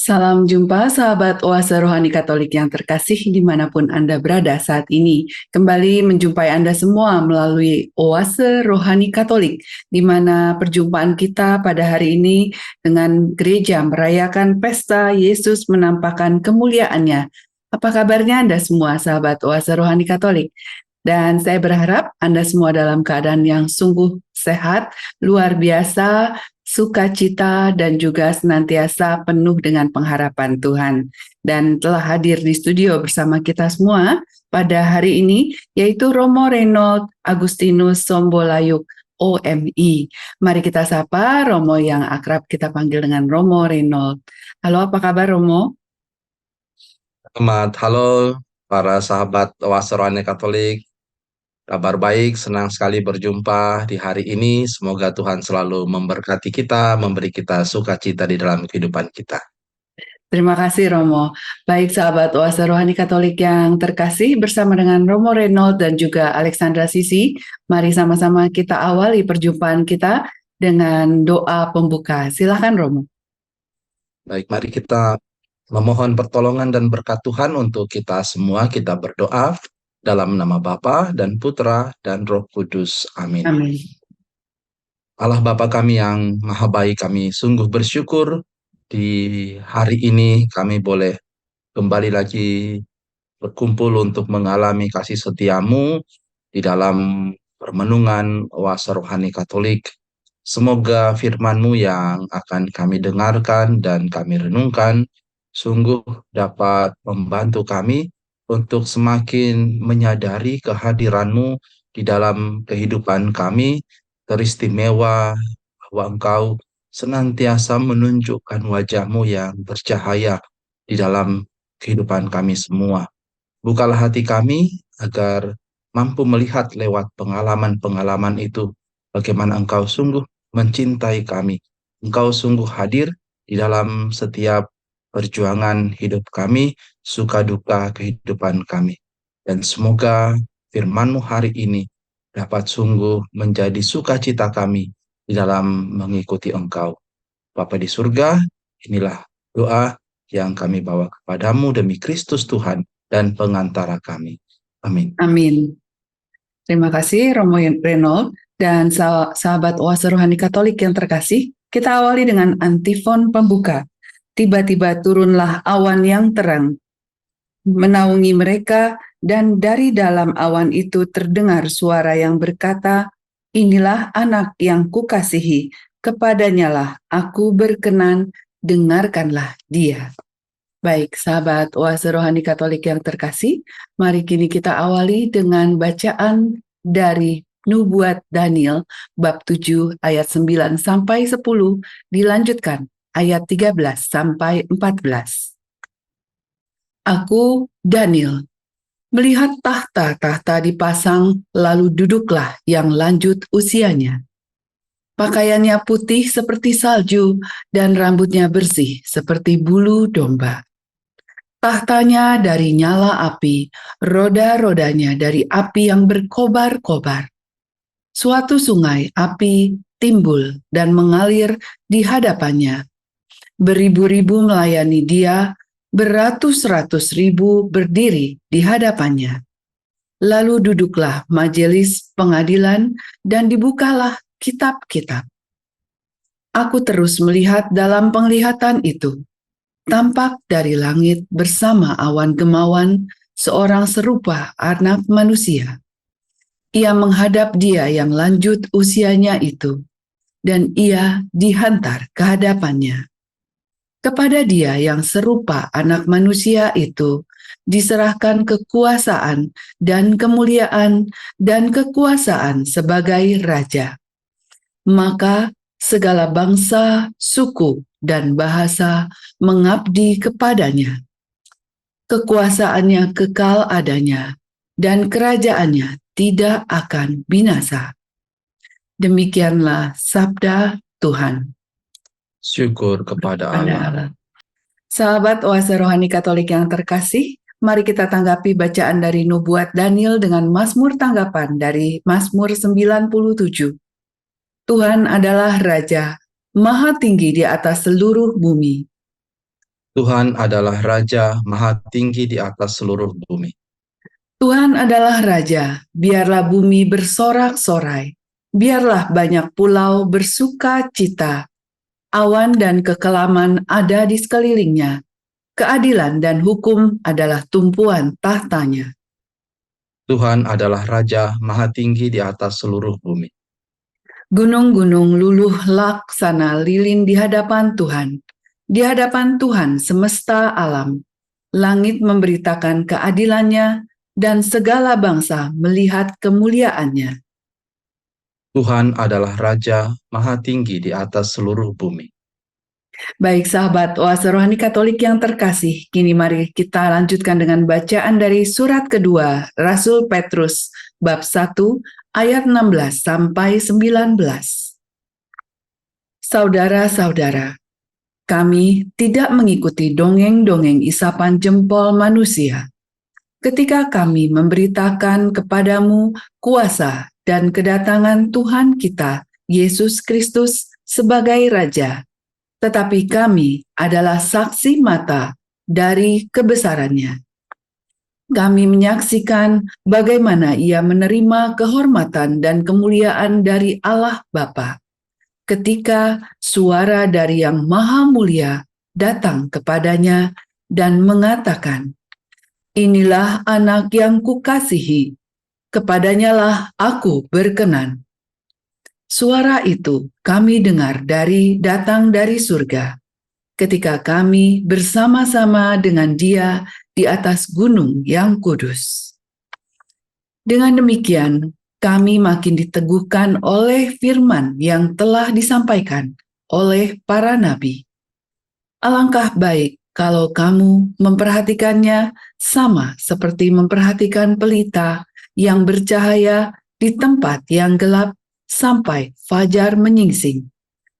Salam jumpa sahabat Oase Rohani Katolik yang terkasih dimanapun Anda berada saat ini. Kembali menjumpai Anda semua melalui Oase Rohani Katolik, di mana perjumpaan kita pada hari ini dengan gereja merayakan pesta Yesus menampakkan kemuliaannya. Apa kabarnya Anda semua sahabat Oase Rohani Katolik? Dan saya berharap Anda semua dalam keadaan yang sungguh sehat, luar biasa, sukacita, dan juga senantiasa penuh dengan pengharapan Tuhan. Dan telah hadir di studio bersama kita semua pada hari ini, yaitu Romo Reynold Agustinus Sombolayuk, OMI. Mari kita sapa Romo yang akrab kita panggil dengan Romo Reynold. Halo, apa kabar Romo? Selamat halo para sahabat Oase Rohani Katolik. Kabar baik, senang sekali berjumpa di hari ini. Semoga Tuhan selalu memberkati kita, memberi kita sukacita di dalam kehidupan kita. Terima kasih Romo. Baik sahabat Oase Rohani Katolik yang terkasih, bersama dengan Romo Reynold dan juga Alexandra Sisi, mari sama-sama kita awali perjumpaan kita dengan doa pembuka. Silakan Romo. Baik, mari kita memohon pertolongan dan berkat Tuhan untuk kita semua. Kita berdoa dalam nama Bapa dan Putra dan Roh Kudus. Amin. Amin. Allah Bapa kami yang maha baik, kami sungguh bersyukur di hari ini kami boleh kembali lagi berkumpul untuk mengalami kasih setiamu di dalam permenungan Oase Rohani Katolik. Semoga firman-Mu yang akan kami dengarkan dan kami renungkan sungguh dapat membantu kami untuk semakin menyadari kehadiran-Mu di dalam kehidupan kami, teristimewa bahwa Engkau senantiasa menunjukkan wajah-Mu yang bercahaya di dalam kehidupan kami semua. Bukalah hati kami agar mampu melihat lewat pengalaman-pengalaman itu bagaimana Engkau sungguh mencintai kami. Engkau sungguh hadir di dalam setiap perjuangan hidup kami, suka duka kehidupan kami. Dan semoga firman-Mu hari ini dapat sungguh menjadi sukacita kami di dalam mengikuti Engkau. Bapa di surga, inilah doa yang kami bawa kepadamu demi Kristus Tuhan dan pengantara kami. Amin. Amin. Terima kasih Romo Reynold dan sahabat Oase Rohani Katolik yang terkasih. Kita awali dengan antifon pembuka. Tiba-tiba turunlah awan yang terang, menaungi mereka, dan dari dalam awan itu terdengar suara yang berkata, "Inilah anak yang kukasihi, kepadanyalah aku berkenan, dengarkanlah dia." Baik, sahabat Oase Rohani Katolik yang terkasih, mari kini kita awali dengan bacaan dari Nubuat Daniel, bab 7 ayat 9 sampai 10, dilanjutkan ayat 13 sampai 14. Aku, Daniel, melihat tahta-tahta dipasang, lalu duduklah yang lanjut usianya. Pakaiannya putih seperti salju, dan rambutnya bersih seperti bulu domba. Tahtanya dari nyala api, roda-rodanya dari api yang berkobar-kobar. Suatu sungai api timbul dan mengalir di hadapannya. Beribu-ribu melayani dia, beratus-ratus ribu berdiri di hadapannya. Lalu duduklah majelis pengadilan dan dibukalah kitab-kitab. Aku terus melihat dalam penglihatan itu, tampak dari langit bersama awan gemawan seorang serupa anak manusia. Ia menghadap dia yang lanjut usianya itu, dan ia dihantar ke hadapannya. Kepada dia yang serupa anak manusia itu, diserahkan kekuasaan dan kemuliaan dan kekuasaan sebagai raja. Maka segala bangsa, suku, dan bahasa mengabdi kepadanya. Kekuasaannya kekal adanya, dan kerajaannya tidak akan binasa. Demikianlah sabda Tuhan. Syukur kepada Allah. Sahabat Oase Rohani Katolik yang terkasih, mari kita tanggapi bacaan dari Nubuat Daniel dengan Mazmur tanggapan dari Mazmur 97. Tuhan adalah Raja, Maha tinggi di atas seluruh bumi. Tuhan adalah Raja Maha Tinggi di atas seluruh bumi. Tuhan adalah Raja, biarlah bumi bersorak-sorai. Biarlah banyak pulau bersuka cita. Awan dan kekelaman ada di sekelilingnya. Keadilan dan hukum adalah tumpuan tahtanya. Tuhan adalah Raja Maha Tinggi di atas seluruh bumi. Gunung-gunung luluh laksana lilin di hadapan Tuhan. Di hadapan Tuhan semesta alam. Langit memberitakan keadilannya dan segala bangsa melihat kemuliaannya. Tuhan adalah Raja Maha Tinggi di atas seluruh bumi. Baik sahabat Oase Rohani Katolik yang terkasih, kini mari kita lanjutkan dengan bacaan dari surat kedua Rasul Petrus bab 1 ayat 16 sampai 19. Saudara-saudara, kami tidak mengikuti dongeng-dongeng isapan jempol manusia. Ketika kami memberitakan kepadamu kuasa dan kedatangan Tuhan kita, Yesus Kristus sebagai Raja, tetapi kami adalah saksi mata dari kebesarannya. Kami menyaksikan bagaimana Ia menerima kehormatan dan kemuliaan dari Allah Bapa ketika suara dari Yang Maha Mulia datang kepadanya dan mengatakan, "Inilah anak yang kukasihi, kepadanyalah aku berkenan." Suara itu kami dengar datang dari surga, ketika kami bersama-sama dengan Dia di atas gunung yang kudus. Dengan demikian, kami makin diteguhkan oleh firman yang telah disampaikan oleh para nabi. Alangkah baik kalau kamu memperhatikannya sama seperti memperhatikan pelita yang bercahaya di tempat yang gelap sampai fajar menyingsing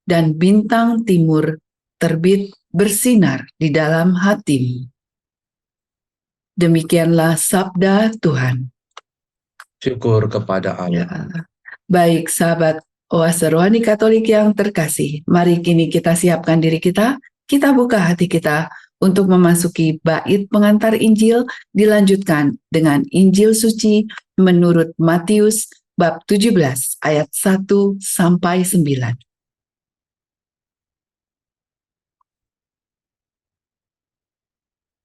dan bintang timur terbit bersinar di dalam hatimu. Demikianlah sabda Tuhan. Syukur kepada Allah. Ya. Baik sahabat Oase Rohani Katolik yang terkasih, mari kini kita siapkan diri kita buka hati kita untuk memasuki bait pengantar Injil, dilanjutkan dengan Injil suci menurut Matius bab 17 ayat 1 sampai 9.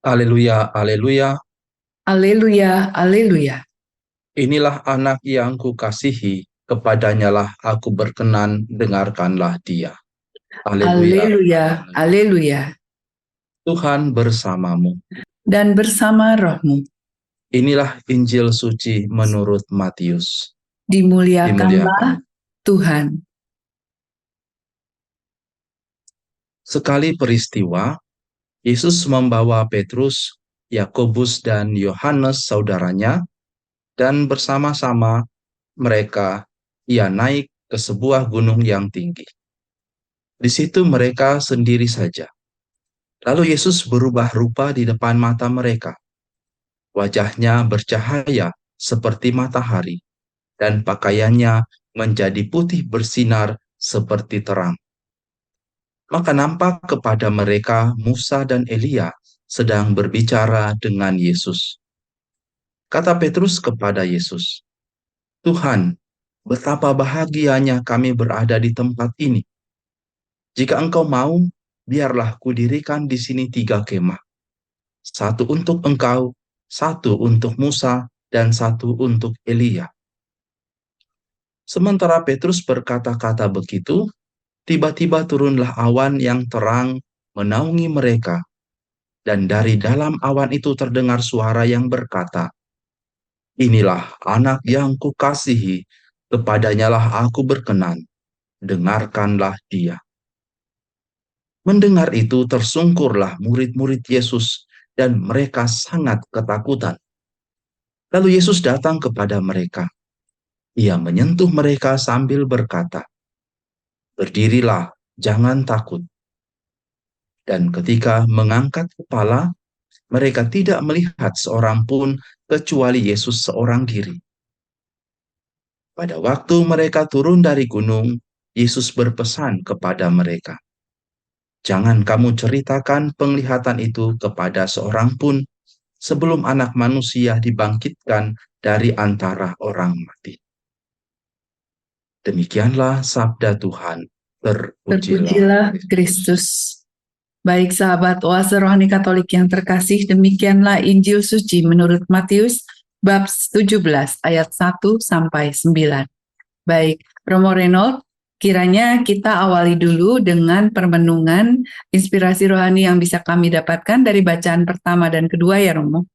Haleluya, haleluya. Haleluya, haleluya. Inilah anak yang kukasihi, kepadanyalah aku berkenan, dengarkanlah dia. Haleluya. Haleluya, haleluya. Tuhan bersamamu. Dan bersama rohmu. Inilah Injil suci menurut Matius. Dimuliakanlah Tuhan. Sekali peristiwa, Yesus membawa Petrus, Yakobus, dan Yohanes saudaranya, dan bersama-sama mereka ia naik ke sebuah gunung yang tinggi. Di situ mereka sendiri saja. Lalu Yesus berubah rupa di depan mata mereka. Wajahnya bercahaya seperti matahari, dan pakaiannya menjadi putih bersinar seperti terang. Maka nampak kepada mereka Musa dan Elia sedang berbicara dengan Yesus. Kata Petrus kepada Yesus, "Tuhan, betapa bahagianya kami berada di tempat ini. Jika Engkau mau, biarlah kudirikan di sini 3 kemah. 1 untuk Engkau, 1 untuk Musa, dan 1 untuk Elia." Sementara Petrus berkata-kata begitu, tiba-tiba turunlah awan yang terang menaungi mereka, dan dari dalam awan itu terdengar suara yang berkata, "Inilah anak yang kukasihi, kepadanyalah aku berkenan, dengarkanlah dia." Mendengar itu tersungkurlah murid-murid Yesus, dan mereka sangat ketakutan. Lalu Yesus datang kepada mereka. Ia menyentuh mereka sambil berkata, "Berdirilah, jangan takut." Dan ketika mengangkat kepala, mereka tidak melihat seorang pun kecuali Yesus seorang diri. Pada waktu mereka turun dari gunung, Yesus berpesan kepada mereka, Jangan kamu ceritakan penglihatan itu kepada seorang pun sebelum Anak Manusia dibangkitkan dari antara orang mati. Demikianlah sabda Tuhan. Terpujilah Terpujilah Kristus. Baik sahabat Oase Rohani Katolik yang terkasih, demikianlah Injil Suci menurut Matius bab 17 ayat 1 sampai 9. Baik, Romo Renold, kiranya kita awali dulu dengan permenungan inspirasi rohani yang bisa kami dapatkan dari bacaan pertama dan kedua ya Romo.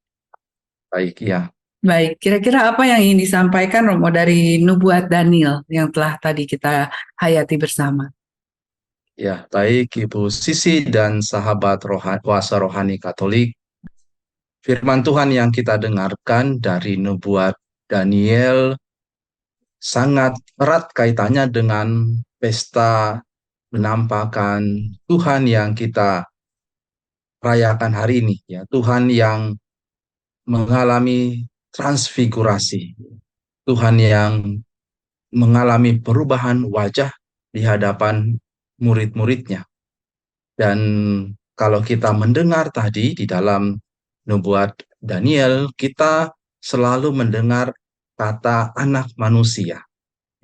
Baik, ya. Baik, kira-kira apa yang ingin disampaikan Romo dari nubuat Daniel yang telah tadi kita hayati bersama? Ya, baik Ibu Sisi dan sahabat kuasa rohani Katolik. Firman Tuhan yang kita dengarkan dari nubuat Daniel sangat erat kaitannya dengan pesta penampakan Tuhan yang kita rayakan hari ini, ya. Tuhan yang mengalami transfigurasi, Tuhan yang mengalami perubahan wajah di hadapan murid-muridnya. Dan kalau kita mendengar tadi di dalam nubuat Daniel, kita selalu mendengar kata anak manusia.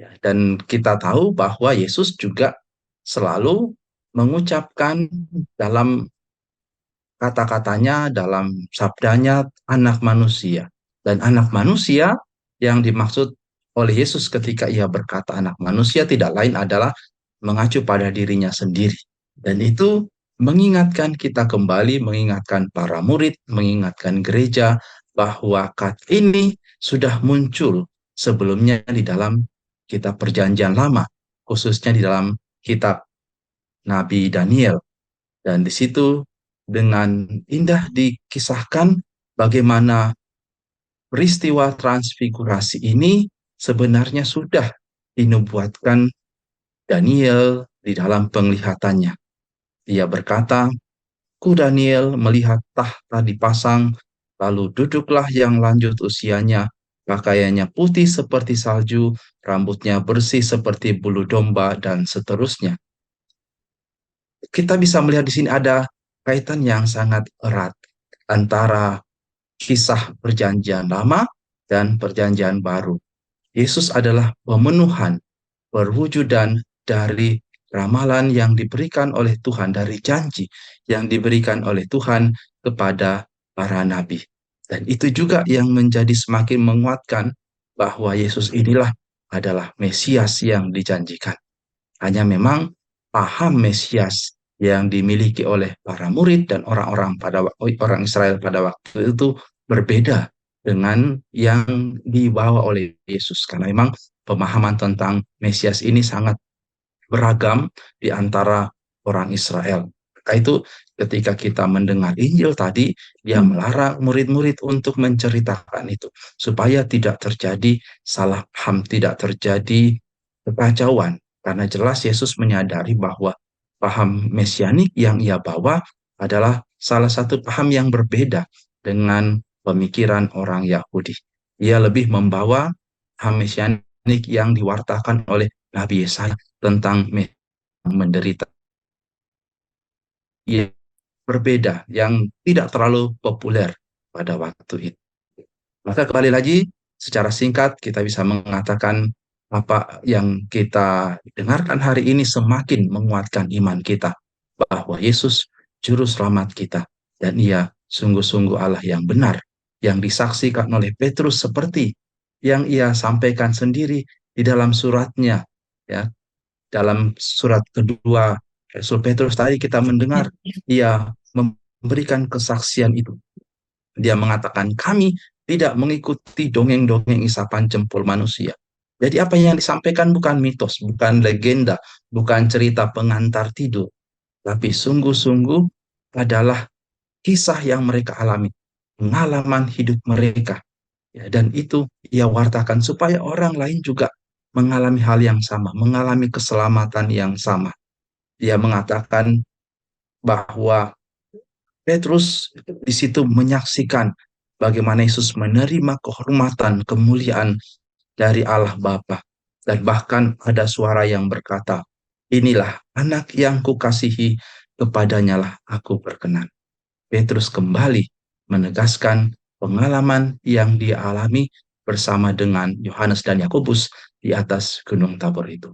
Ya, dan kita tahu bahwa Yesus juga selalu mengucapkan dalam kata-katanya, dalam sabdanya, anak manusia. Dan anak manusia yang dimaksud oleh Yesus ketika ia berkata anak manusia tidak lain adalah mengacu pada dirinya sendiri. Dan itu mengingatkan kita kembali, mengingatkan para murid, mengingatkan gereja bahwa kata ini sudah muncul sebelumnya di dalam kitab Perjanjian Lama, khususnya di dalam kitab Nabi Daniel. Dan di situ dengan indah dikisahkan bagaimana peristiwa transfigurasi ini sebenarnya sudah dinubuatkan Daniel di dalam penglihatannya. Ia berkata, "Ku Daniel melihat tahta dipasang, lalu duduklah yang lanjut usianya, pakaiannya putih seperti salju, rambutnya bersih seperti bulu domba, dan seterusnya." Kita bisa melihat di sini ada kaitan yang sangat erat antara kisah Perjanjian Lama dan Perjanjian Baru. Yesus adalah pemenuhan, perwujudan dari ramalan yang diberikan oleh Tuhan, dari janji yang diberikan oleh Tuhan kepada para nabi. Dan itu juga yang menjadi semakin menguatkan bahwa Yesus inilah adalah Mesias yang dijanjikan. Hanya memang paham Mesias yang dimiliki oleh para murid dan orang Israel pada waktu itu berbeda dengan yang dibawa oleh Yesus, karena memang pemahaman tentang Mesias ini sangat beragam di antara orang Israel. Maka itu ketika kita mendengar Injil tadi, dia melarang murid-murid untuk menceritakan itu supaya tidak terjadi salah paham, tidak terjadi kekacauan. Karena jelas Yesus menyadari bahwa paham mesianik yang ia bawa adalah salah satu paham yang berbeda dengan pemikiran orang Yahudi. Ia lebih membawa paham mesianik yang diwartakan oleh Nabi Yesaya tentang menderita. Ia berbeda, yang tidak terlalu populer pada waktu itu. Maka kembali lagi, secara singkat kita bisa mengatakan apa yang kita dengarkan hari ini semakin menguatkan iman kita bahwa Yesus juru selamat kita dan ia sungguh-sungguh Allah yang benar, yang disaksikan oleh Petrus seperti yang ia sampaikan sendiri di dalam suratnya, ya, dalam surat kedua Rasul Petrus tadi kita mendengar ia memberikan kesaksian itu. Dia mengatakan kami tidak mengikuti dongeng-dongeng isapan jempol manusia. Jadi apa yang disampaikan bukan mitos, bukan legenda, bukan cerita pengantar tidur, tapi sungguh-sungguh adalah kisah yang mereka alami, pengalaman hidup mereka. Ya, dan itu ia wartakan supaya orang lain juga mengalami hal yang sama, mengalami keselamatan yang sama. Dia mengatakan bahwa Petrus di situ menyaksikan bagaimana Yesus menerima kehormatan, kemuliaan dari Allah Bapa. Dan bahkan ada suara yang berkata, "Inilah anak yang kukasihi kepadanya lah aku berkenan. Petrus kembali menegaskan pengalaman yang dia alami bersama dengan Yohanes dan Yakobus di atas Gunung Tabor itu.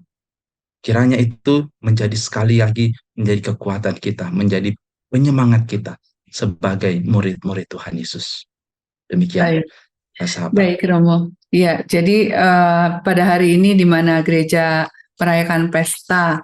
Kiranya itu menjadi sekali lagi menjadi kekuatan kita, menjadi penyemangat kita sebagai murid-murid Tuhan Yesus. Demikian, Baik, sahabat. baik Romo. Ya, jadi pada hari ini di mana gereja merayakan pesta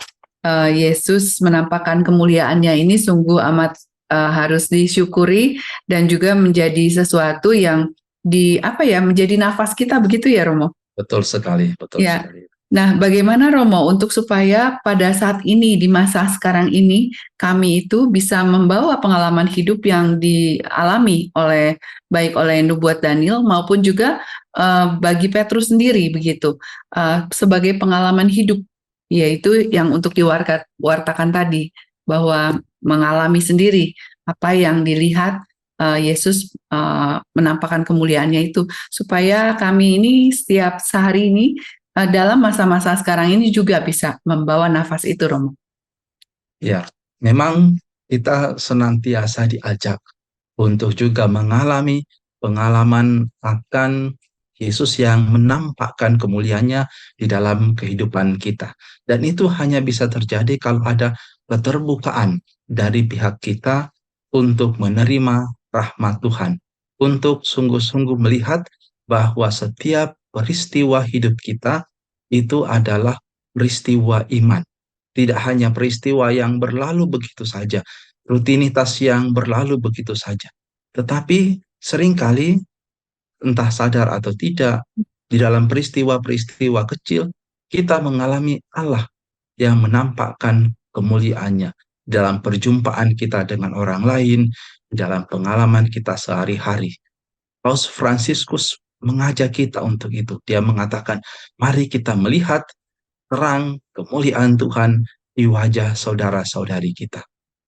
Yesus menampakkan kemuliaannya ini sungguh amat harus disyukuri dan juga menjadi sesuatu yang menjadi nafas kita begitu ya Romo. Betul sekali, betul Ya. sekali. Nah, bagaimana Romo untuk supaya pada saat ini di masa sekarang ini kami itu bisa membawa pengalaman hidup yang dialami baik oleh nubuat Daniel maupun juga bagi Petrus sendiri begitu sebagai pengalaman hidup, yaitu yang untuk diwartakan tadi bahwa mengalami sendiri apa yang dilihat Yesus menampakkan kemuliaannya itu, supaya kami ini setiap sehari ini dalam masa-masa sekarang ini juga bisa membawa nafas itu, Romo. Ya, memang kita senantiasa diajak untuk juga mengalami pengalaman akan Yesus yang menampakkan kemuliaannya di dalam kehidupan kita. Dan itu hanya bisa terjadi kalau ada keterbukaan dari pihak kita untuk menerima rahmat Tuhan, untuk sungguh-sungguh melihat bahwa setiap peristiwa hidup kita itu adalah peristiwa iman. Tidak hanya peristiwa yang berlalu begitu saja, rutinitas yang berlalu begitu saja. Tetapi seringkali, entah sadar atau tidak, di dalam peristiwa-peristiwa kecil, kita mengalami Allah yang menampakkan kemuliaannya dalam perjumpaan kita dengan orang lain, dalam pengalaman kita sehari-hari. Paus Fransiskus mengajak kita untuk itu. Dia mengatakan, mari kita melihat terang kemuliaan Tuhan di wajah saudara-saudari kita.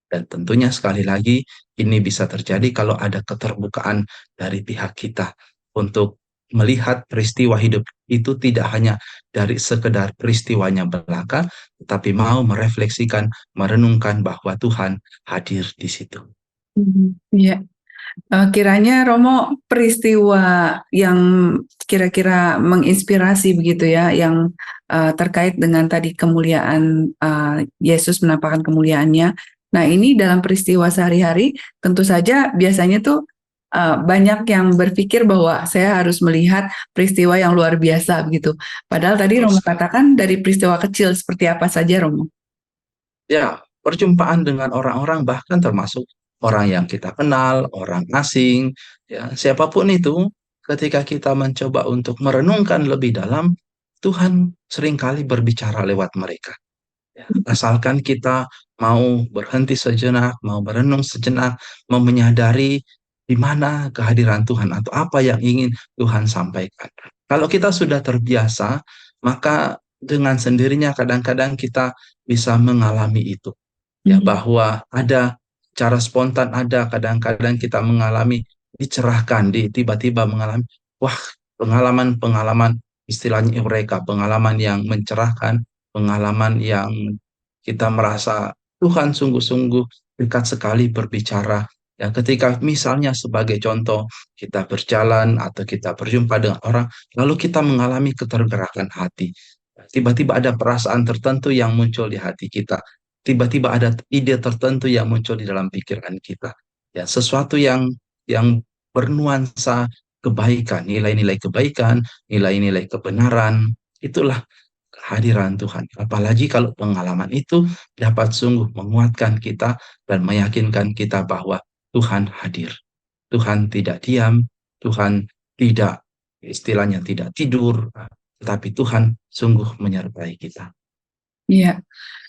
Dan tentunya sekali lagi ini bisa terjadi kalau ada keterbukaan dari pihak kita untuk melihat peristiwa hidup itu tidak hanya dari sekedar peristiwanya belaka, tetapi mau merefleksikan, merenungkan bahwa Tuhan hadir di situ. Ya, kiranya Romo peristiwa yang kira-kira menginspirasi begitu ya, yang terkait dengan tadi kemuliaan Yesus menampakkan kemuliaannya. Nah, ini dalam peristiwa sehari-hari tentu saja biasanya tuh banyak yang berpikir bahwa saya harus melihat peristiwa yang luar biasa begitu. Padahal tadi Betul Romo sekali. katakan dari peristiwa kecil seperti apa saja, Romo. Ya, perjumpaan dengan orang-orang bahkan termasuk orang yang kita kenal, orang asing, ya, siapapun itu, ketika kita mencoba untuk merenungkan lebih dalam, Tuhan seringkali berbicara lewat mereka. Ya, asalkan kita mau berhenti sejenak, mau merenung sejenak, mau menyadari di mana kehadiran Tuhan atau apa yang ingin Tuhan sampaikan. Kalau kita sudah terbiasa, maka dengan sendirinya kadang-kadang kita bisa mengalami itu. Ya, bahwa ada cara spontan, ada kadang-kadang kita mengalami dicerahkan, tiba-tiba mengalami, wah, pengalaman-pengalaman istilahnya mereka, pengalaman yang mencerahkan, pengalaman yang kita merasa Tuhan sungguh-sungguh dekat sekali berbicara. Ya, ketika misalnya sebagai contoh kita berjalan atau kita berjumpa dengan orang, lalu kita mengalami ketergerakan hati. Tiba-tiba ada perasaan tertentu yang muncul di hati kita. Tiba-tiba ada ide tertentu yang muncul di dalam pikiran kita. Ya, sesuatu yang bernuansa kebaikan, nilai-nilai kebaikan, nilai-nilai kebenaran. Itulah kehadiran Tuhan. Apalagi kalau pengalaman itu dapat sungguh menguatkan kita dan meyakinkan kita bahwa Tuhan hadir. Tuhan tidak diam, Tuhan tidak, istilahnya tidak tidur, tetapi Tuhan sungguh menyertai kita. Iya.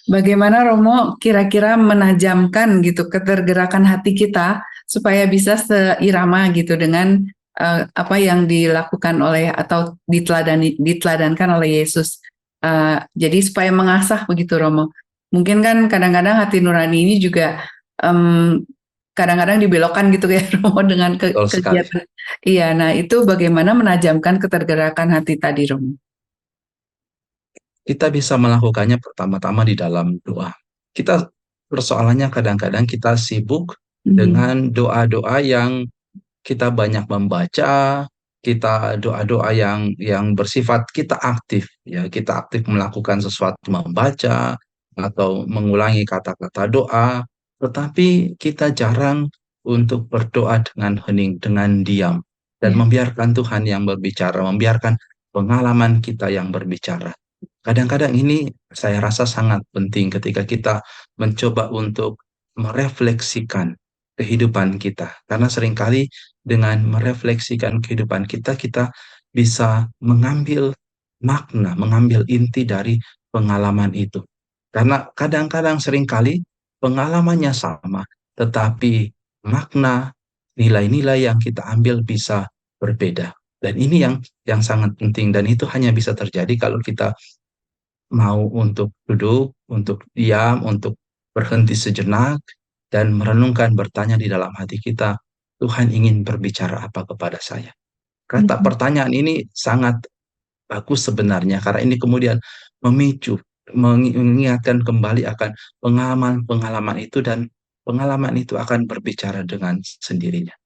Bagaimana Romo kira-kira menajamkan gitu ketergerakan hati kita supaya bisa seirama gitu dengan apa yang dilakukan oleh atau diteladankan oleh Yesus. Jadi supaya mengasah begitu Romo. Mungkin kan kadang-kadang hati nurani ini juga em, kadang-kadang dibelokkan gitu ya Romo dengan Betul sekali. kegiatan. Iya, nah itu bagaimana menajamkan ketergerakan hati tadi Romo. Kita bisa melakukannya pertama-tama di dalam doa. Kita persoalannya kadang-kadang kita sibuk Mhm. dengan doa-doa yang kita banyak membaca, kita doa-doa yang bersifat kita aktif ya, kita aktif melakukan sesuatu membaca atau mengulangi kata-kata doa, tetapi kita jarang untuk berdoa dengan hening, dengan diam dan Ya. membiarkan Tuhan yang berbicara, membiarkan pengalaman kita yang berbicara. Kadang-kadang ini saya rasa sangat penting ketika kita mencoba untuk merefleksikan kehidupan kita. Karena seringkali dengan merefleksikan kehidupan kita, kita bisa mengambil makna, mengambil inti dari pengalaman itu. Karena kadang-kadang seringkali pengalamannya sama, tetapi makna, nilai-nilai yang kita ambil bisa berbeda. Dan ini yang sangat penting dan itu hanya bisa terjadi kalau kita mau untuk duduk, untuk diam, untuk berhenti sejenak, dan merenungkan bertanya di dalam hati kita, Tuhan ingin berbicara apa kepada saya? Kata Mhm. pertanyaan ini sangat bagus sebenarnya, karena ini kemudian memicu, mengingatkan kembali akan pengalaman-pengalaman itu, dan pengalaman itu akan berbicara dengan sendirinya.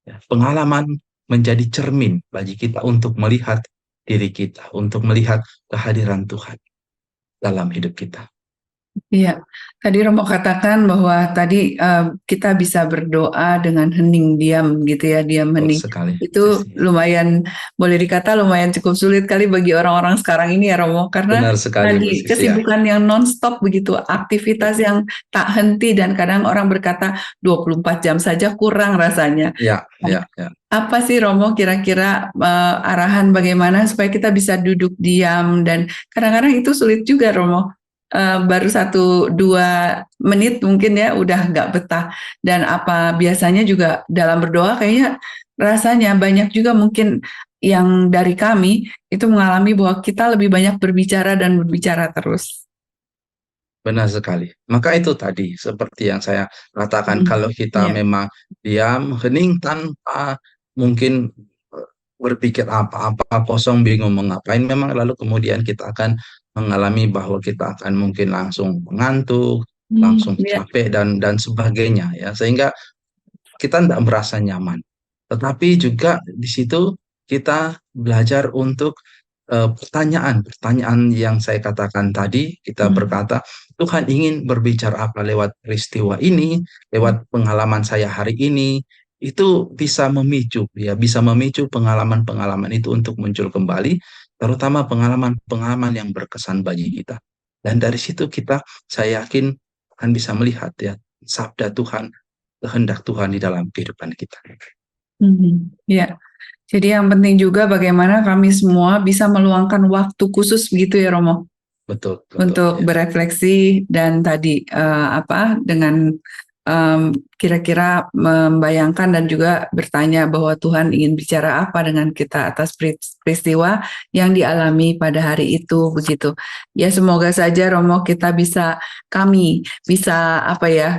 Ya, pengalaman menjadi cermin bagi kita untuk melihat diri kita, untuk melihat kehadiran Tuhan dalam hidup kita. Iya, tadi Romo katakan bahwa tadi kita bisa berdoa dengan hening diam gitu ya, diam Betul hening. sekali, Itu Sisi. lumayan, boleh dikata lumayan cukup sulit kali bagi orang-orang sekarang ini ya Romo, karena Benar sekali, Bu tadi Sisi ya. kesibukan yang non-stop begitu, aktivitas yang tak henti dan kadang orang berkata 24 jam saja kurang rasanya. Ya, Nah, ya, ya. apa sih Romo kira-kira arahan bagaimana supaya kita bisa duduk diam dan kadang-kadang itu sulit juga Romo. Baru 1-2 menit mungkin ya udah nggak betah. Dan apa biasanya juga dalam berdoa kayaknya rasanya banyak juga mungkin yang dari kami itu mengalami bahwa kita lebih banyak berbicara dan berbicara terus. Benar sekali. Maka itu tadi, seperti yang saya katakan, Hmm. kalau kita Ya. memang diam, hening, tanpa mungkin berpikir apa-apa, kosong, bingung mau ngapain, memang lalu kemudian kita akan mengalami bahwa kita akan mungkin langsung mengantuk, langsung Ya. capek, dan sebagainya, ya. Sehingga kita tidak merasa nyaman. Tetapi juga di situ kita belajar untuk pertanyaan yang saya katakan tadi, kita Hmm. berkata, Tuhan ingin berbicara apa lewat peristiwa ini, lewat pengalaman saya hari ini, itu bisa memicu, ya, bisa memicu pengalaman-pengalaman itu untuk muncul kembali, terutama pengalaman-pengalaman yang berkesan bagi kita. Dan dari situ saya yakin akan bisa melihat ya sabda Tuhan, kehendak Tuhan di dalam kehidupan kita. Ya. Jadi yang penting juga bagaimana kami semua bisa meluangkan waktu khusus begitu ya Romo Betul, betul, untuk ya. berefleksi dan tadi dengan kira-kira membayangkan dan juga bertanya bahwa Tuhan ingin bicara apa dengan kita atas peristiwa yang dialami pada hari itu begitu. Ya semoga saja Romo kami bisa apa ya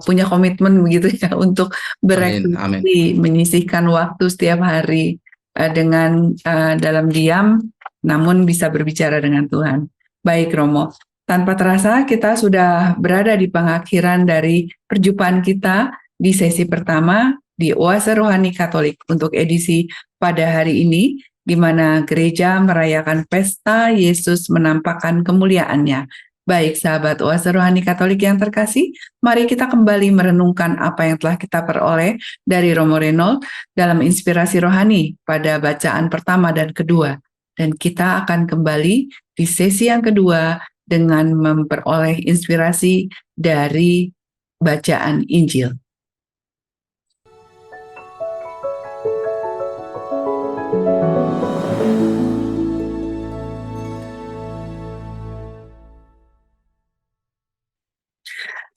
punya komitmen begitu ya untuk Amin, amin. berefleksi menyisihkan waktu setiap hari dengan dalam diam namun bisa berbicara dengan Tuhan. Baik Romo, tanpa terasa kita sudah berada di pengakhiran dari perjumpaan kita di sesi pertama di Oase Rohani Katolik untuk edisi pada hari ini, di mana gereja merayakan pesta Yesus menampakkan kemuliaannya. Baik sahabat Oase Rohani Katolik yang terkasih, mari kita kembali merenungkan apa yang telah kita peroleh dari Romo Reynold dalam inspirasi rohani pada bacaan pertama dan kedua. Dan kita akan kembali di sesi yang kedua dengan memperoleh inspirasi dari bacaan Injil.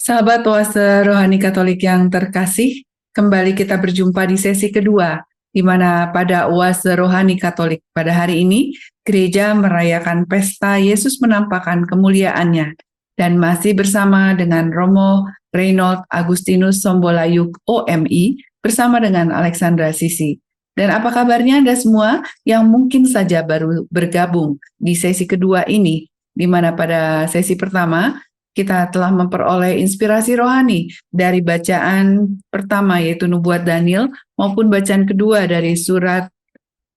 Sahabat Oase Rohani Katolik yang terkasih, kembali kita berjumpa di sesi kedua, di mana pada Oase Rohani Katolik pada hari ini, gereja merayakan pesta Yesus menampakkan kemuliaannya, dan masih bersama dengan Romo Reynold Agustinus Sombolayuk OMI, bersama dengan Alexandra Sisi. Dan apa kabarnya Anda semua yang mungkin saja baru bergabung di sesi kedua ini, di mana pada sesi pertama, kita telah memperoleh inspirasi rohani dari bacaan pertama yaitu Nubuat Daniel maupun bacaan kedua dari surat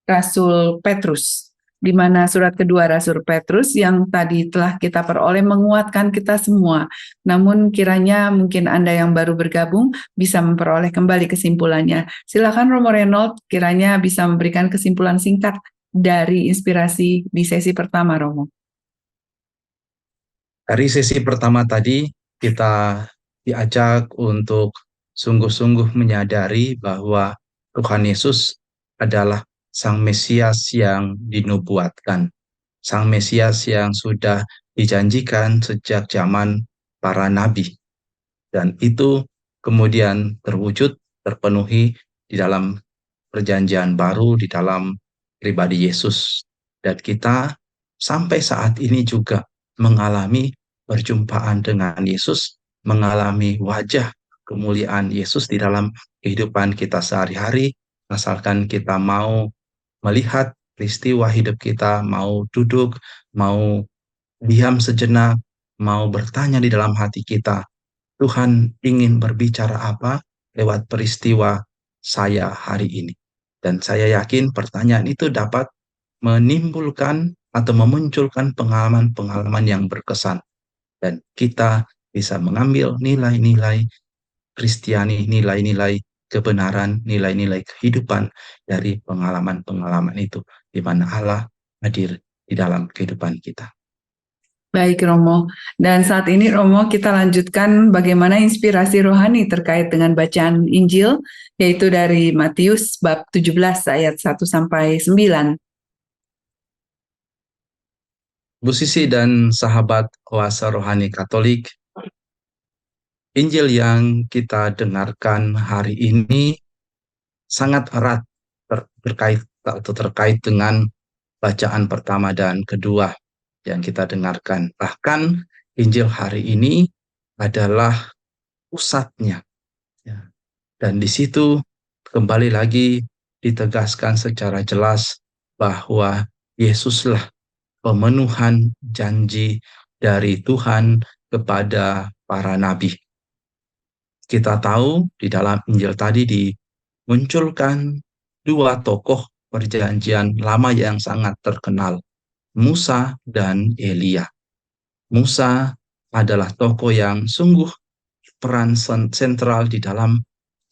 Rasul Petrus, di mana surat kedua Rasul Petrus yang tadi telah kita peroleh menguatkan kita semua. Namun kiranya mungkin Anda yang baru bergabung bisa memperoleh kembali kesimpulannya. Silakan Romo Reynold kiranya bisa memberikan kesimpulan singkat dari inspirasi di sesi pertama, Romo. Dari sesi pertama tadi, kita diajak untuk sungguh-sungguh menyadari bahwa Tuhan Yesus adalah Sang Mesias yang dinubuatkan, Sang Mesias yang sudah dijanjikan sejak zaman para nabi. Dan itu kemudian terwujud, terpenuhi di dalam perjanjian baru, di dalam pribadi Yesus. Dan kita sampai saat ini juga mengalami perjumpaan dengan Yesus, mengalami wajah kemuliaan Yesus di dalam kehidupan kita sehari-hari, asalkan kita mau melihat peristiwa hidup kita, mau duduk, mau diam sejenak, mau bertanya di dalam hati kita, Tuhan ingin berbicara apa lewat peristiwa saya hari ini. Dan saya yakin pertanyaan itu dapat menimbulkan atau memunculkan pengalaman-pengalaman yang berkesan. Dan kita bisa mengambil nilai-nilai Kristiani, nilai-nilai kebenaran, nilai-nilai kehidupan dari pengalaman-pengalaman itu, di mana Allah hadir di dalam kehidupan kita. Baik Romo, dan saat ini Romo kita lanjutkan bagaimana inspirasi rohani terkait dengan bacaan Injil, yaitu dari Matius bab 17 ayat 1 sampai 9. Bu Sisi dan sahabat Oase Rohani Katolik, Injil yang kita dengarkan hari ini sangat erat terkait dengan bacaan pertama dan kedua yang kita dengarkan. Bahkan Injil hari ini adalah pusatnya. Ya. Dan di situ kembali lagi ditegaskan secara jelas bahwa Yesuslah pemenuhan janji dari Tuhan kepada para nabi. Kita tahu di dalam Injil tadi dimunculkan dua tokoh perjanjian lama yang sangat terkenal, Musa dan Elia. Musa adalah tokoh yang sungguh peran sentral di dalam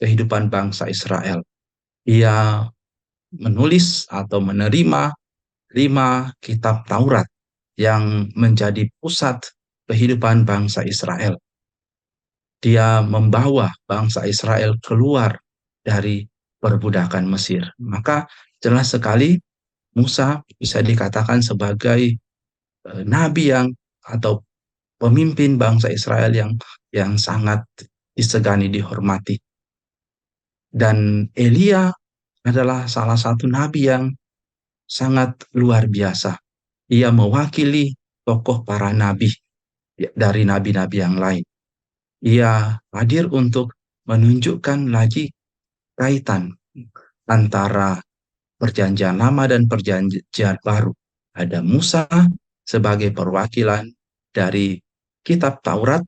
kehidupan bangsa Israel. Ia menulis atau menerima 5 kitab Taurat yang menjadi pusat kehidupan bangsa Israel. Dia membawa bangsa Israel keluar dari perbudakan Mesir. Maka jelas sekali Musa bisa dikatakan sebagai nabi atau pemimpin bangsa Israel yang sangat disegani, dihormati. Dan Elia adalah salah satu nabi yang sangat luar biasa. Ia mewakili tokoh para nabi dari nabi-nabi yang lain. Ia hadir untuk menunjukkan lagi kaitan antara perjanjian lama dan perjanjian baru. Ada Musa sebagai perwakilan dari kitab Taurat,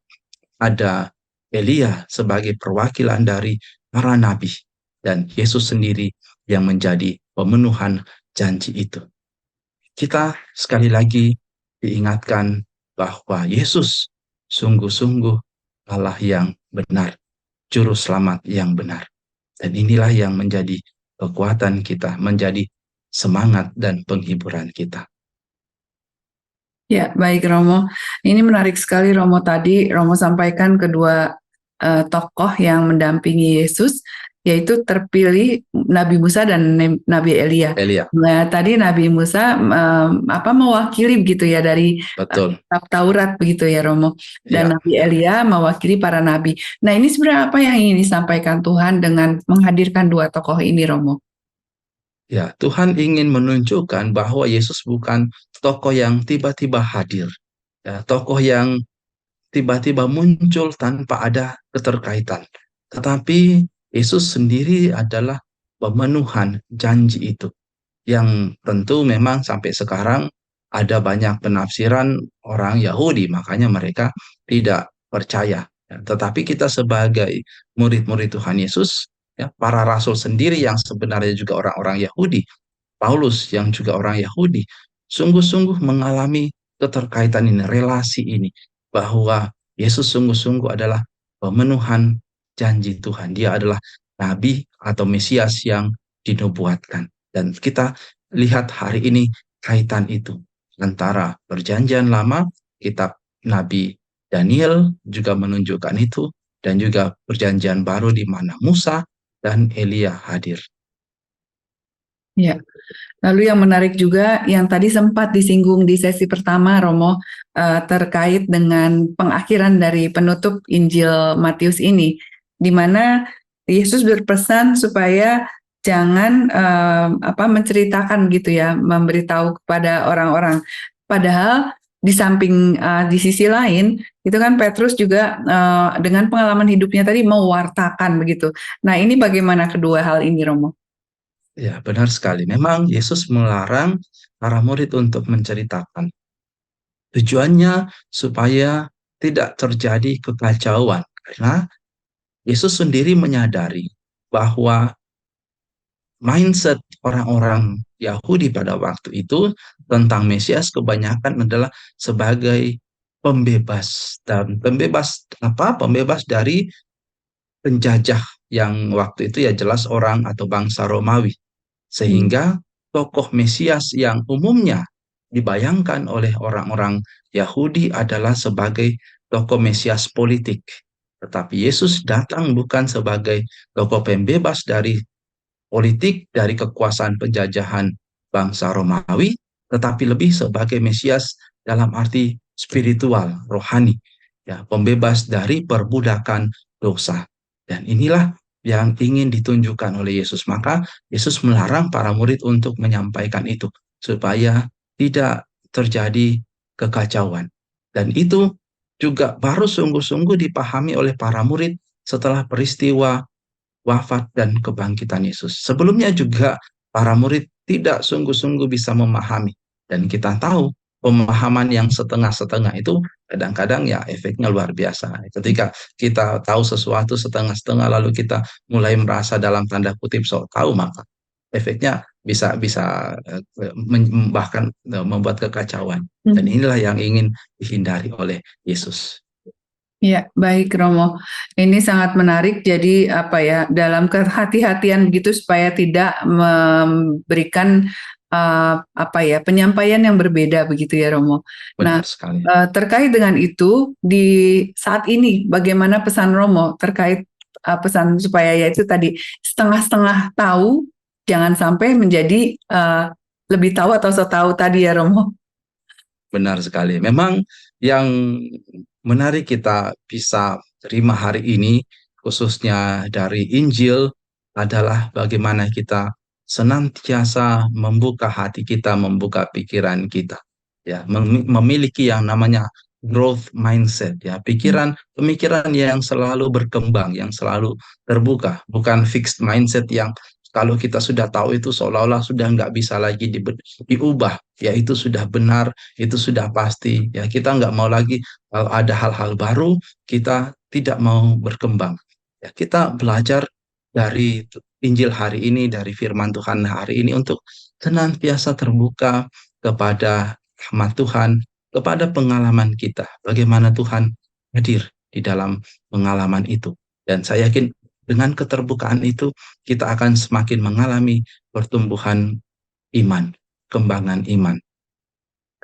ada Elia sebagai perwakilan dari para nabi, dan Yesus sendiri yang menjadi pemenuhan janji itu. Kita sekali lagi diingatkan bahwa Yesus sungguh-sungguh Allah yang benar, juru selamat yang benar. Dan inilah yang menjadi kekuatan kita, menjadi semangat dan penghiburan kita. Ya, baik Romo. Ini menarik sekali Romo tadi. Romo sampaikan kedua tokoh yang mendampingi Yesus, yaitu terpilih Nabi Musa dan Nabi Elia. Nah, tadi Nabi Musa mewakili begitu ya dari kitab Taurat begitu ya Romo. Dan Nabi Elia mewakili para nabi. Nah, ini sebenarnya apa yang ingin disampaikan Tuhan dengan menghadirkan dua tokoh ini Romo? Ya, Tuhan ingin menunjukkan bahwa Yesus bukan tokoh yang tiba-tiba hadir. Ya, tokoh yang tiba-tiba muncul tanpa ada keterkaitan. Tetapi Yesus sendiri adalah pemenuhan janji itu. Yang tentu memang sampai sekarang ada banyak penafsiran orang Yahudi, makanya mereka tidak percaya. Ya, tetapi kita sebagai murid-murid Tuhan Yesus, ya, para rasul sendiri yang sebenarnya juga orang-orang Yahudi, Paulus yang juga orang Yahudi, sungguh-sungguh mengalami keterkaitan ini, relasi ini, bahwa Yesus sungguh-sungguh adalah pemenuhan janji Tuhan. Dia adalah nabi atau Mesias yang dinubuatkan. Dan kita lihat hari ini kaitan itu antara perjanjian lama, kitab Nabi Daniel juga menunjukkan itu, dan juga perjanjian baru di mana Musa dan Elia hadir. Ya, lalu yang menarik juga yang tadi sempat disinggung di sesi pertama, Romo, terkait dengan pengakhiran dari penutup Injil Matius ini, di mana Yesus berpesan supaya jangan menceritakan gitu ya, memberitahu kepada orang-orang. Padahal di samping di sisi lain itu kan Petrus juga dengan pengalaman hidupnya tadi mewartakan begitu. Nah, ini bagaimana kedua hal ini, Romo? Ya, benar sekali. Memang Yesus melarang para murid untuk menceritakan. Tujuannya supaya tidak terjadi kekacauan. Karena Yesus sendiri menyadari bahwa mindset orang-orang Yahudi pada waktu itu tentang Mesias kebanyakan adalah sebagai pembebas, dan pembebas dari penjajah yang waktu itu ya jelas orang atau bangsa Romawi. Sehingga tokoh Mesias yang umumnya dibayangkan oleh orang-orang Yahudi adalah sebagai tokoh Mesias politik. Tetapi Yesus datang bukan sebagai tokoh pembebas dari politik, dari kekuasaan penjajahan bangsa Romawi, tetapi lebih sebagai Mesias dalam arti spiritual, rohani, ya, pembebas dari perbudakan dosa. Dan inilah yang ingin ditunjukkan oleh Yesus. Maka Yesus melarang para murid untuk menyampaikan itu supaya tidak terjadi kekacauan. Dan itu juga baru sungguh-sungguh dipahami oleh para murid setelah peristiwa wafat dan kebangkitan Yesus. Sebelumnya juga para murid tidak sungguh-sungguh bisa memahami. Dan kita tahu pemahaman yang setengah-setengah itu kadang-kadang ya efeknya luar biasa. Ketika kita tahu sesuatu setengah-setengah lalu kita mulai merasa dalam tanda kutip sok tahu, maka efeknya bisa bisa bahkan membuat kekacauan. Dan inilah yang ingin dihindari oleh Yesus. Ya, baik Romo. Ini sangat menarik. Jadi dalam kehati-hatian begitu supaya tidak memberikan penyampaian yang berbeda begitu ya Romo. Nah, Benar sekali. terkait dengan itu di saat ini bagaimana pesan Romo terkait pesan supaya yaitu tadi setengah-setengah tahu, jangan sampai menjadi lebih tahu atau so tahu tadi ya Romo. Benar sekali. Memang yang menarik kita bisa terima hari ini, khususnya dari Injil, adalah bagaimana kita senantiasa membuka hati kita, membuka pikiran kita, ya, memiliki yang namanya growth mindset, ya, pemikiran yang selalu berkembang, yang selalu terbuka, bukan fixed mindset yang kalau kita sudah tahu itu seolah-olah sudah nggak bisa lagi diubah, ya itu sudah benar, itu sudah pasti, ya kita nggak mau lagi kalau ada hal-hal baru, kita tidak mau berkembang. Ya, kita belajar dari Injil hari ini, dari firman Tuhan hari ini untuk senantiasa terbuka kepada rahmat Tuhan, kepada pengalaman kita, bagaimana Tuhan hadir di dalam pengalaman itu. Dan saya yakin dengan keterbukaan itu, kita akan semakin mengalami pertumbuhan iman, kembangan iman.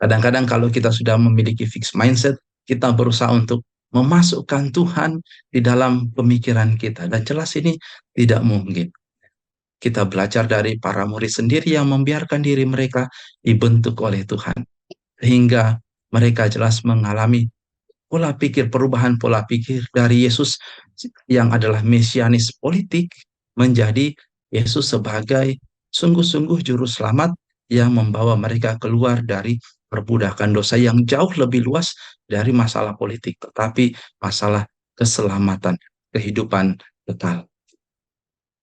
Kadang-kadang kalau kita sudah memiliki fixed mindset, kita berusaha untuk memasukkan Tuhan di dalam pemikiran kita. Dan jelas ini tidak mungkin. Kita belajar dari para murid sendiri yang membiarkan diri mereka dibentuk oleh Tuhan. Sehingga mereka jelas mengalami perubahan pola pikir dari Yesus yang adalah mesianis politik menjadi Yesus sebagai sungguh-sungguh juru selamat yang membawa mereka keluar dari perbudakan dosa yang jauh lebih luas dari masalah politik, tetapi masalah keselamatan, kehidupan kekal.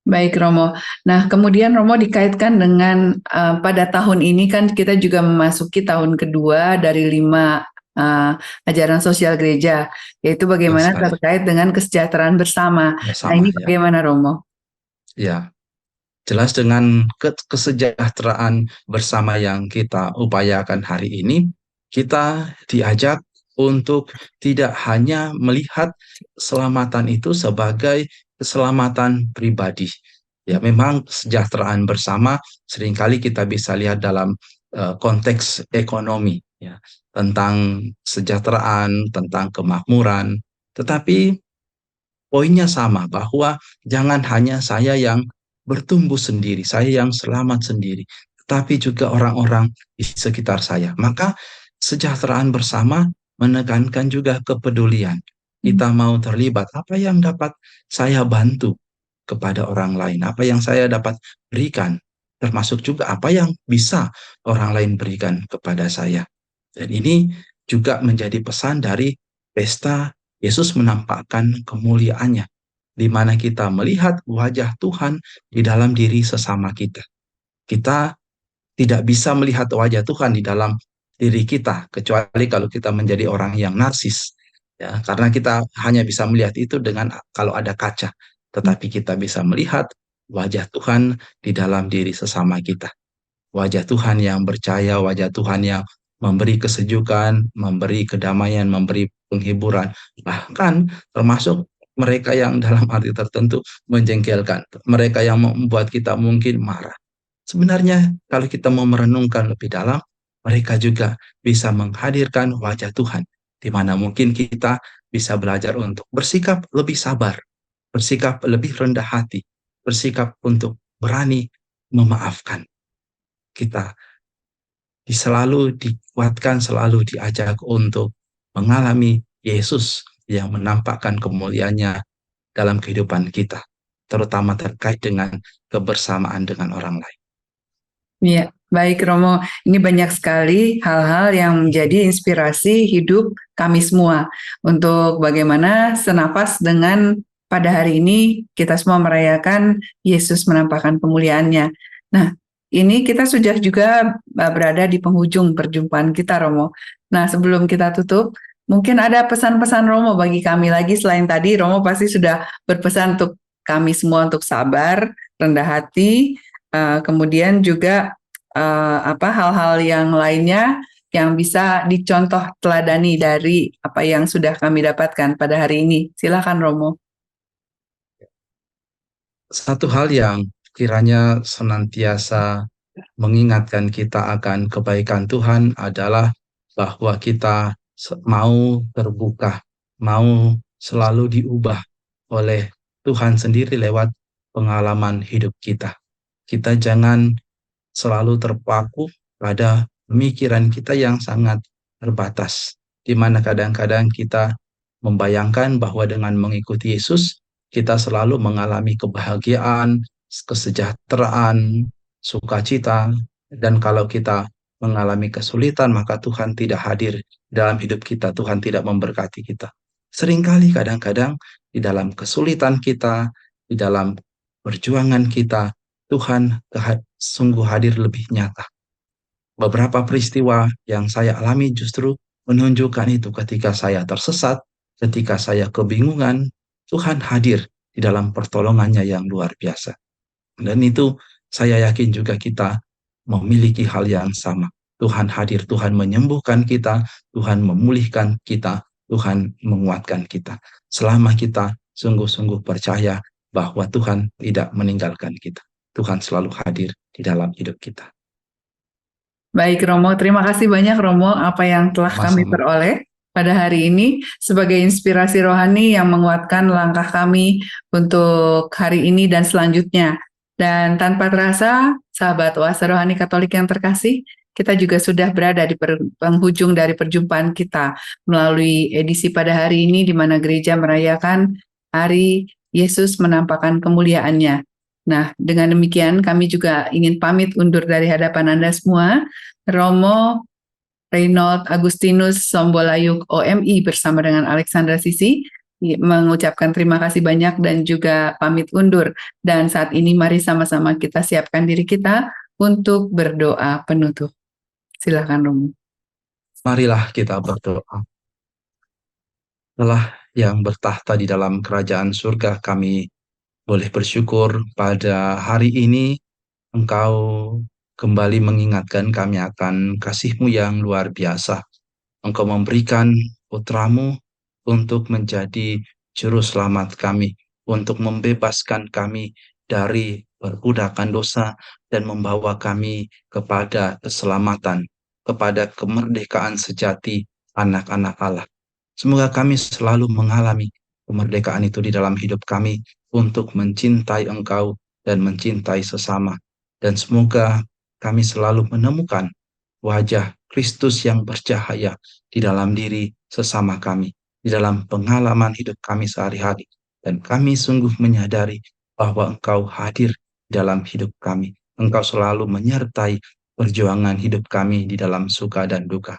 Baik Romo. Nah kemudian Romo dikaitkan dengan pada tahun ini kan kita juga memasuki tahun kedua dari 5 ajaran sosial gereja, yaitu betul bagaimana sekali. terkait dengan kesejahteraan bersama. Nah, Bersama ini ya. bagaimana Romo? Ya, jelas dengan kesejahteraan bersama yang kita upayakan hari ini, kita diajak untuk tidak hanya melihat keselamatan itu sebagai keselamatan pribadi. Ya, memang kesejahteraan bersama seringkali kita bisa lihat dalam konteks ekonomi, ya, tentang kesejahteraan, tentang kemakmuran. Tetapi poinnya sama, bahwa jangan hanya saya yang bertumbuh sendiri, saya yang selamat sendiri, tetapi juga orang-orang di sekitar saya. Maka kesejahteraan bersama menekankan juga kepedulian. Kita mau terlibat, apa yang dapat saya bantu kepada orang lain, apa yang saya dapat berikan, termasuk juga apa yang bisa orang lain berikan kepada saya. Dan ini juga menjadi pesan dari pesta Yesus menampakkan kemuliaannya, di mana kita melihat wajah Tuhan di dalam diri sesama kita. Kita tidak bisa melihat wajah Tuhan di dalam diri kita, kecuali kalau kita menjadi orang yang narsis. Ya, karena kita hanya bisa melihat itu dengan kalau ada kaca. Tetapi kita bisa melihat wajah Tuhan di dalam diri sesama kita. Wajah Tuhan yang percaya, wajah Tuhan yang memberi kesejukan, memberi kedamaian, memberi penghiburan, bahkan termasuk mereka yang dalam arti tertentu menjengkelkan, mereka yang membuat kita mungkin marah. Sebenarnya kalau kita mau merenungkan lebih dalam, mereka juga bisa menghadirkan wajah Tuhan, di mana mungkin kita bisa belajar untuk bersikap lebih sabar, bersikap lebih rendah hati, bersikap untuk berani memaafkan. Kita selalu dikuatkan, selalu diajak untuk mengalami Yesus yang menampakkan kemuliaannya dalam kehidupan kita, terutama terkait dengan kebersamaan dengan orang lain. Ya, baik Romo. Ini banyak sekali hal-hal yang menjadi inspirasi hidup kami semua untuk bagaimana senapas dengan pada hari ini kita semua merayakan Yesus menampakkan kemuliaannya. Nah, ini kita sudah juga berada di penghujung perjumpaan kita, Romo. Nah, sebelum kita tutup, mungkin ada pesan-pesan Romo bagi kami lagi selain tadi Romo pasti sudah berpesan untuk kami semua untuk sabar, rendah hati, kemudian juga hal-hal yang lainnya yang bisa dicontoh teladani dari apa yang sudah kami dapatkan pada hari ini. Silakan Romo. Satu hal yang kiranya senantiasa mengingatkan kita akan kebaikan Tuhan adalah bahwa kita mau terbuka, mau selalu diubah oleh Tuhan sendiri lewat pengalaman hidup kita. Kita jangan selalu terpaku pada pemikiran kita yang sangat terbatas, di mana kadang-kadang kita membayangkan bahwa dengan mengikuti Yesus, kita selalu mengalami kebahagiaan, kesejahteraan, sukacita, dan kalau kita mengalami kesulitan, maka Tuhan tidak hadir dalam hidup kita, Tuhan tidak memberkati kita. Seringkali kadang-kadang di dalam kesulitan kita, di dalam perjuangan kita, Tuhan sungguh hadir lebih nyata. Beberapa peristiwa yang saya alami justru menunjukkan itu. Ketika saya tersesat, ketika saya kebingungan, Tuhan hadir di dalam pertolongannya yang luar biasa. Dan itu saya yakin juga kita memiliki hal yang sama. Tuhan hadir, Tuhan menyembuhkan kita, Tuhan memulihkan kita, Tuhan menguatkan kita. Selama kita sungguh-sungguh percaya bahwa Tuhan tidak meninggalkan kita. Tuhan selalu hadir di dalam hidup kita. Baik Romo, terima kasih banyak Romo apa yang telah kami Sama-sama. peroleh pada hari ini sebagai inspirasi rohani yang menguatkan langkah kami untuk hari ini dan selanjutnya. Dan tanpa terasa, sahabat Oase Rohani Katolik yang terkasih, kita juga sudah berada di penghujung dari perjumpaan kita melalui edisi pada hari ini di mana gereja merayakan Hari Yesus menampakkan kemuliaannya. Nah, dengan demikian kami juga ingin pamit undur dari hadapan Anda semua. Romo Reynold Agustinus Sombolayuk OMI bersama dengan Alexandra Sisi mengucapkan terima kasih banyak dan juga pamit undur. Dan saat ini mari sama-sama kita siapkan diri kita untuk berdoa penutup. Silakan Romo. Marilah kita berdoa. Allah yang bertahta di dalam kerajaan surga, kami boleh bersyukur pada hari ini Engkau kembali mengingatkan kami akan kasih-Mu yang luar biasa. Engkau memberikan putramu untuk menjadi juru selamat kami, untuk membebaskan kami dari perbudakan dosa dan membawa kami kepada keselamatan, kepada kemerdekaan sejati anak-anak Allah. Semoga kami selalu mengalami kemerdekaan itu di dalam hidup kami untuk mencintai Engkau dan mencintai sesama. Dan semoga kami selalu menemukan wajah Kristus yang bercahaya di dalam diri sesama kami, di dalam pengalaman hidup kami sehari-hari. Dan kami sungguh menyadari bahwa Engkau hadir di dalam hidup kami. Engkau selalu menyertai perjuangan hidup kami di dalam suka dan duka.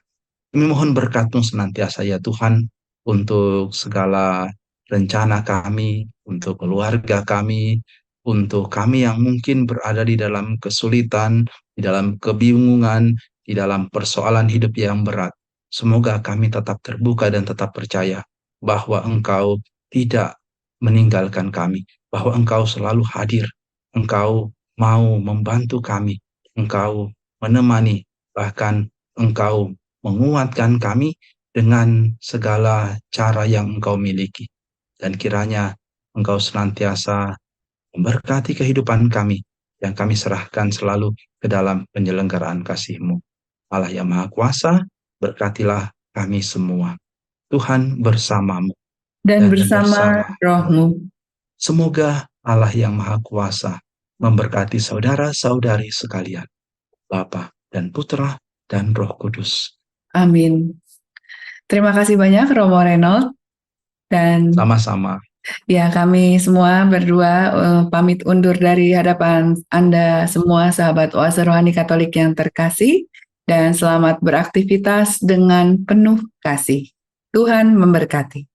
Kami mohon berkat-Mu senantiasa ya Tuhan, untuk segala rencana kami, untuk keluarga kami, untuk kami yang mungkin berada di dalam kesulitan, di dalam kebingungan, di dalam persoalan hidup yang berat. Semoga kami tetap terbuka dan tetap percaya bahwa Engkau tidak meninggalkan kami, bahwa Engkau selalu hadir, Engkau mau membantu kami, Engkau menemani, bahkan Engkau menguatkan kami dengan segala cara yang Engkau miliki. Dan kiranya Engkau senantiasa memberkati kehidupan kami, yang kami serahkan selalu ke dalam penyelenggaraan kasih-Mu. Allah yang Maha Kuasa, berkatilah kami semua. Tuhan bersamamu Dan dan bersama bersama. rohmu. Semoga Allah yang Maha Kuasa memberkati saudara-saudari sekalian, Bapa dan Putra dan Roh Kudus. Amin. Terima kasih banyak Romo Reynold. Dan Sama-sama. ya, kami semua berdua pamit undur dari hadapan Anda semua, sahabat Oase Rohani Katolik yang terkasih, dan selamat beraktivitas dengan penuh kasih. Tuhan memberkati.